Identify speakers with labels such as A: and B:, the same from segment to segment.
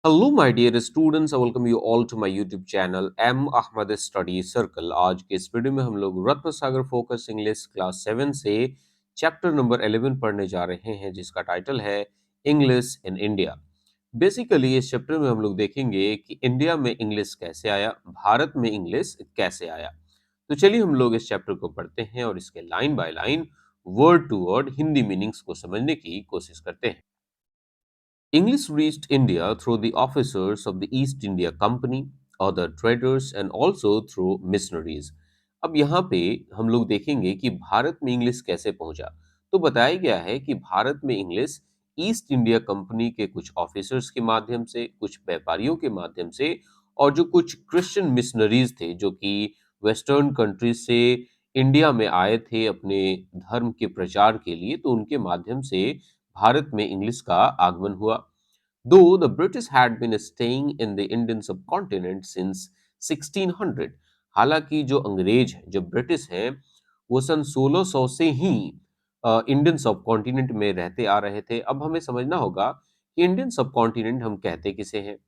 A: Hello my dear students, I welcome you all to my YouTube channel M Ahmad study circle. आज के इस video में हम लोग Ratna Sagar focus English class 7 से चैप्टर नंबर 11 पढ़ने जा रहे हैं, जिसका टाइटल है इंग्लिश इन इंडिया। बेसिकली इस चैप्टर में हम लोग देखेंगे कि इंडिया में इंग्लिश कैसे आया, भारत में इंग्लिश कैसे आया। तो चलिए हम लोग इस चैप्टर को पढ़ते हैं और इसके line by line, word to word Hindi meanings को समझने की कोशिश करते हैं। English reached India through the officers of the East India Company, other traders and also through missionaries. अब यहाँ पे हम लोग देखेंगे कि भारत में इंग्लिश कैसे पहुंचा। तो बताया गया है कि भारत में इंग्लिश ईस्ट इंडिया कंपनी के कुछ ऑफिसर्स के माध्यम से, कुछ व्यापारियों के माध्यम से और जो कुछ क्रिश्चियन मिशनरीज थे जो कि वेस्टर्न कंट्रीज से इंडिया में आए थे अपने धर्म के प्रचार के लिए, तो उनके माध्यम से भारत में इंग्लिश का आगमन हुआ। Though the British had been staying in the Indian subcontinent since 1600, हालांकि जो अंग्रेज हैं, जो ब्रिटिश हैं, वो सन 1600 से ही इंडियन सब कॉन्टिनेंट में रहते आ रहे थे। अब हमें समझना होगा कि इंडियन सब कॉन्टिनेंट हम कहते किसे हैं।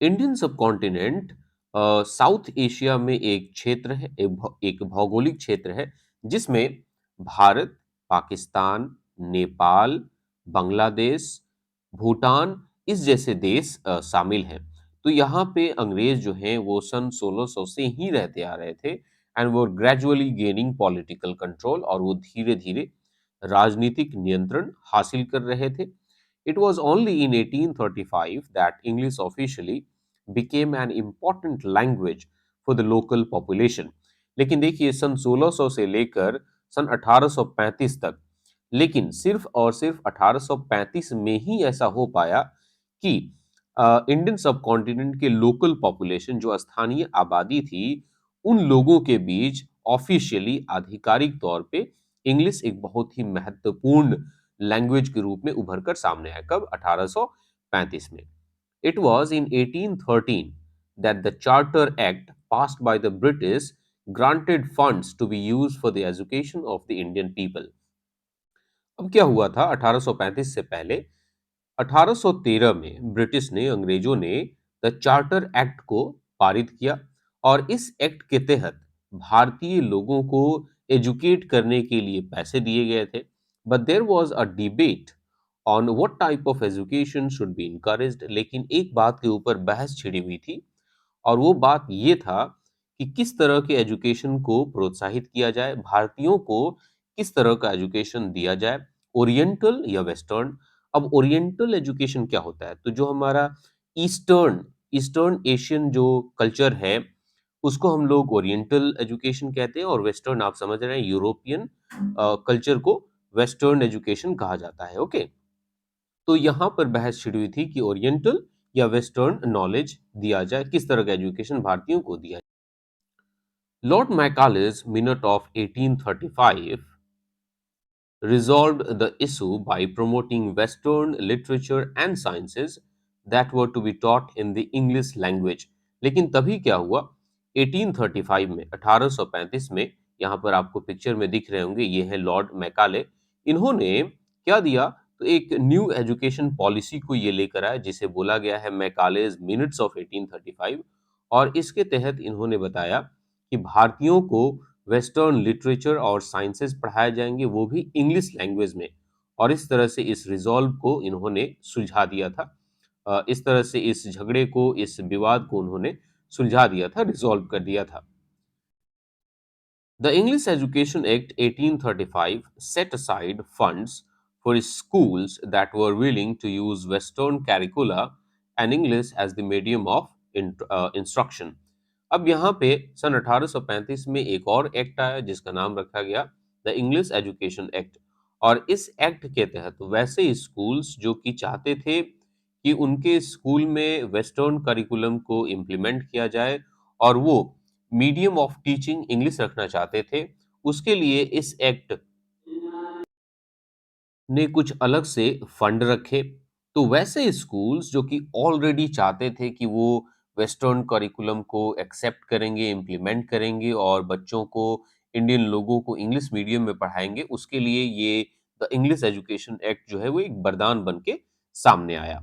A: इंडियन सबकॉन्टिनेंट साउथ एशिया में एक क्षेत्र है, एक भौगोलिक क्षेत्र है जिसमें भारत, पाकिस्तान, नेपाल, बांग्लादेश, भूटान इस जैसे देश शामिल हैं। तो यहाँ पे अंग्रेज जो हैं वो सन 1600 से ही रहते आ रहे थे एंड वो ग्रेजुअली गेनिंग पॉलिटिकल कंट्रोल, और वो धीरे धीरे राजनीतिक नियंत्रण हासिल कर रहे थे। It was only in 1835 that English officially became an important language for the local population. लेकिन देखिए सन 1600 से लेकर सन 1835 तक, लेकिन सिर्फ और सिर्फ 1835 में ही ऐसा हो पाया कि इंडियन सब कॉन्टिनेंट के लोकल पॉपुलेशन, जो स्थानीय आबादी थी, उन लोगों के बीच ऑफिशियली आधिकारिक तौर पे इंग्लिश एक बहुत ही महत्वपूर्ण लैंग्वेज के रूप में उभर कर सामने आया। कब? 1835 में। It was in 1813 that the charter act passed by the British granted funds to be used for the education of the Indian people. अब क्या हुआ था 1835 से पहले? 1813 में ब्रिटिश ने, अंग्रेजों ने द चार्टर एक्ट को पारित किया और इस एक्ट के तहत भारतीय लोगों को एजुकेट करने के लिए पैसे दिए गए थे। But there was a debate on what type of education should be encouraged. लेकिन एक बात के ऊपर बहस छिड़ी हुई थी और वो बात ये था कि किस तरह के एजुकेशन को प्रोत्साहित किया जाए, भारतीयों को किस तरह का एजुकेशन दिया जाए, ओरिएंटल या वेस्टर्न। अब ओरिएंटल एजुकेशन क्या होता है? तो जो हमारा ईस्टर्न ईस्टर्न एशियन जो कल्चर है, उसको हम लोग ओरिएंटल एजुकेशन कहते हैं, और वेस्टर्न आप समझ रहे हैं, यूरोपियन कल्चर को वेस्टर्न एजुकेशन कहा जाता है। ओके, तो यहाँ पर बहस छिड़ी हुई थी कि ओरिएंटल या वेस्टर्न नॉलेज दिया जाए, किस तरह का एजुकेशन भारतीयों को दिया जाए। Lord Macaulay's minute of 1835 resolved the issue by promoting Western literature and sciences that were to be taught in the English language. लेकिन तभी क्या हुआ? 1835 में, 1835 में, यहाँ पर आपको पिक्चर में दिख रहे होंगे, ये है लॉर्ड मैकाले। इन्होंने क्या दिया? तो एक न्यू एजुकेशन पॉलिसी को ये लेकर आया जिसे बोला गया है मैकालेज मिनट्स ऑफ 1835, और इसके तहत इन्होंने बताया कि भारतीयों को वेस्टर्न लिटरेचर और साइंसेस पढ़ाए जाएंगे, वो भी इंग्लिश लैंग्वेज में। और इस तरह से इस रिजॉल्व को इन्होंने सुलझा दिया था। इस तरह से इस झगड़े को, इस विवाद को उन्होंने सुलझा दिया था, रिजॉल्व कर दिया था। The English Education Act 1835 set aside funds for schools that were willing to use Western curricula and English as the medium of instruction. अब यहाँ पे सन 1835 में एक और एक्ट आया जिसका नाम रखा गया द इंग्लिश एजुकेशन एक्ट, और इस एक्ट के तहत वैसे स्कूल्स जो कि चाहते थे कि उनके स्कूल में वेस्टर्न करिकुलम को इम्प्लीमेंट किया जाए और वो मीडियम ऑफ टीचिंग इंग्लिश रखना चाहते थे, उसके लिए इस एक्ट ने कुछ अलग से फंड रखे। तो वैसे स्कूल्स जो कि ऑलरेडी चाहते थे कि वो वेस्टर्न करिकुलम को एक्सेप्ट करेंगे, इम्प्लीमेंट करेंगे और बच्चों को, इंडियन लोगों को इंग्लिश मीडियम में पढ़ाएंगे, उसके लिए ये द इंग्लिश एजुकेशन एक्ट जो है वो एक वरदान बन के सामने आया।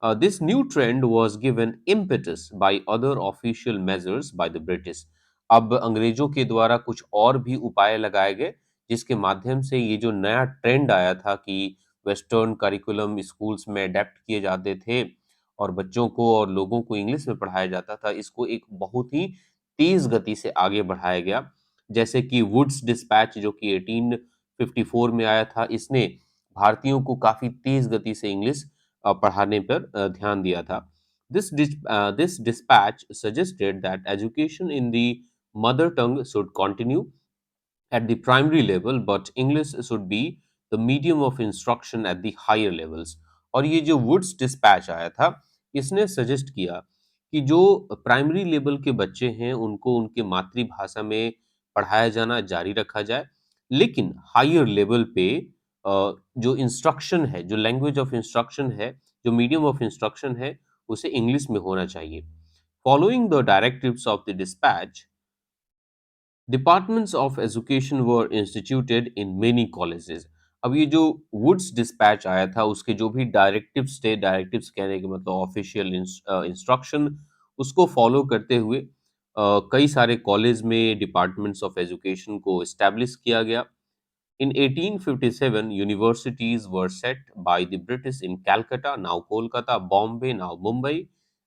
A: This new trend was given impetus by other official measures by the British. अब अंग्रेजों के द्वारा कुछ और भी उपाय लगाए गए, जिसके माध्यम से ये जो नया ट्रेंड आया था कि वेस्टर्न करिकुलम स्कूल्स में अडेप्ट किए जाते थे और बच्चों को और लोगों को इंग्लिश में पढ़ाया जाता था, इसको एक बहुत ही तेज गति से आगे बढ़ाया गया। जैसे कि वुड्स डिस्पैच जो कि 1854 में आया था, इसने भारतीयों को काफी तेज गति से इंग्लिश पढ़ाने पर ध्यान दिया था। This dispatch suggested that education in the mother tongue should continue at the primary level, but English should be the medium of instruction at the higher levels. और ये जो वुड्स डिस्पैच आया था, इसने सजेस्ट किया कि जो प्राइमरी लेवल के बच्चे हैं उनको उनके मातृभाषा में पढ़ाया जाना जारी रखा जाए, लेकिन हायर लेवल पे जो इंस्ट्रक्शन है, जो लैंग्वेज ऑफ इंस्ट्रक्शन है, जो मीडियम ऑफ इंस्ट्रक्शन है, उसे इंग्लिश में होना चाहिए। Following the directives of the dispatch, departments of education were instituted in many colleges. अब ये जो वुड्स डिस्पैच आया था, उसके जो भी डायरेक्टिव्स थे, डायरेक्टिव्स कहने के मतलब ऑफिशियल इंस्ट्रक्शन, उसको फॉलो करते हुए कई सारे कॉलेज में डिपार्टमेंट्स ऑफ एजुकेशन को एस्टैब्लिश किया गया। In 1857, universities were set by the British in Calcutta, now Kolkata, Bombay, now Mumbai,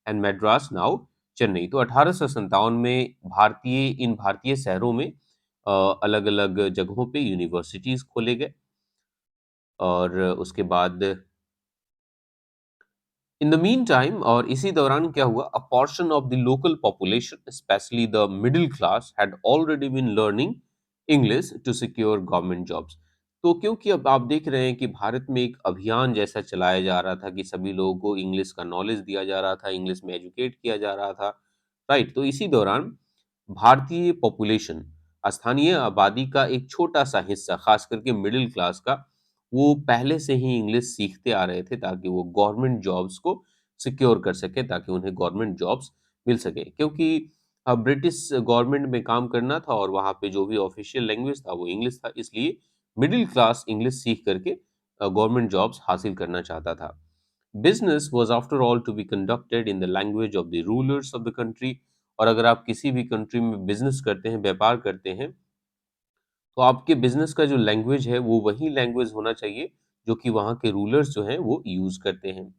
A: and Madras, now Chennai. तो 1857 में भारतीय शहरों में अलग-अलग जगहों पे यूनिवर्सिटीज खोले गए और उसके बाद इन द मीन टाइम और इसी दौरान क्या हुआ, a portion of the local population specially the middle class had already been learning English to secure government jobs. तो क्योंकि अब आप देख रहे हैं कि भारत में एक अभियान जैसा चलाया जा रहा था कि सभी लोगों को इंग्लिश का नॉलेज दिया जा रहा था, इंग्लिश में एजुकेट किया जा रहा था, राइट। तो इसी दौरान भारतीय पॉपुलेशन, स्थानीय आबादी का एक छोटा सा हिस्सा, खास करके मिडिल क्लास का, वो पहले से ही इंग्लिश सीखते आ रहे थे ताकि वो गवर्नमेंट जॉब्स को सिक्योर कर सके, ताकि उन्हें गवर्नमेंट जॉब्स मिल सके। क्योंकि ब्रिटिश गवर्नमेंट में काम करना था और वहाँ पे जो भी ऑफिशियल लैंग्वेज था वो इंग्लिश था, इसलिए मिडिल क्लास इंग्लिश सीख करके गवर्नमेंट जॉब्स हासिल करना चाहता था। Business was after all to be conducted in the language of the rulers of the country। और अगर आप किसी भी कंट्री में बिजनेस करते हैं, व्यापार करते हैं, तो आपके बिजनेस का जो लैंग्वेज है वो वही लैंग्वेज होना चाहिए जो कि वहाँ के रूलर्स जो हैं वो यूज करते हैं।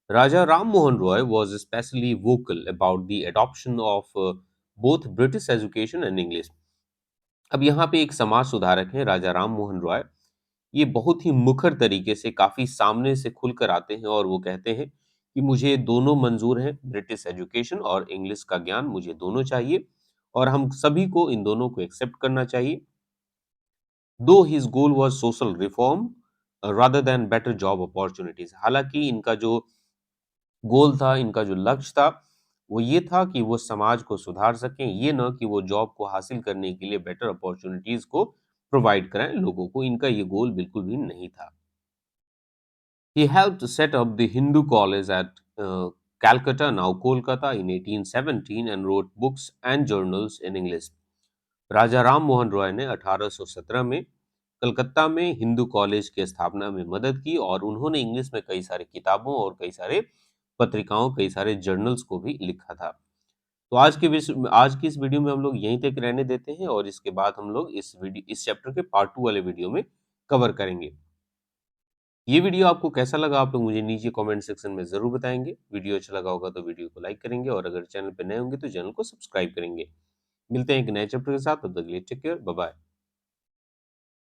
A: राजा Ram Mohan Roy was especially vocal about the adoption of both British education and English। अब यहाँ पे एक समाज सुधारक हैं राजा राम मोहन रॉय। ये बहुत ही मुखर तरीके से, काफी सामने से खुलकर आते हैं और वो कहते हैं कि मुझे दोनों मंजूर हैं, ब्रिटिश एजुकेशन और इंग्लिश का ज्ञान, मुझे दोनों चाहिए और हम सभी को इन दोनों को एक्सेप्ट करना चाहिए। दो his goal was social reform rather than better job opportunities. हालांकि इनका जो गोल था, इनका जो लक्ष्य था, वो ये था कि वो समाज को सुधार सकें, ये ना कि वो जॉब को हासिल करने के लिए बेटर अपॉर्चुनिटीज को प्रोवाइड कराएं लोगों को। इनका ये गोल बिल्कुल भी नहीं था। He helped set up the Hindu College at Calcutta, now Kolkata, in 1817 and wrote books and journals in English। राजा राम मोहन रॉय ने 1817 में कलकत्ता में हिंदू कॉलेज की स्थापना में मदद की और उन्होंने इंग्लिश में कई सारी किताबों और कई सारे पत्रिकाओं, कई सारे जर्नल्स को भी लिखा था। तो आज की इस वीडियो में हम लोग यहीं तक रहने देते हैं और इसके बाद हम लोग इस चैप्टर के पार्ट 2 वाले वीडियो में कवर करेंगे। ये वीडियो आपको कैसा लगा आप लोग मुझे नीचे कमेंट सेक्शन में ज़रूर बताएंगे। वीडियो अच्छा लगा होगा तो वीडियो को लाइक करेंगे और अगर चैनल पे नए होंगे तो चैनल को सब्सक्राइब करेंगे। मिलते हैं एक नए चैप्टर के साथ, तब तक के लिए टेक केयर, बाय बाय।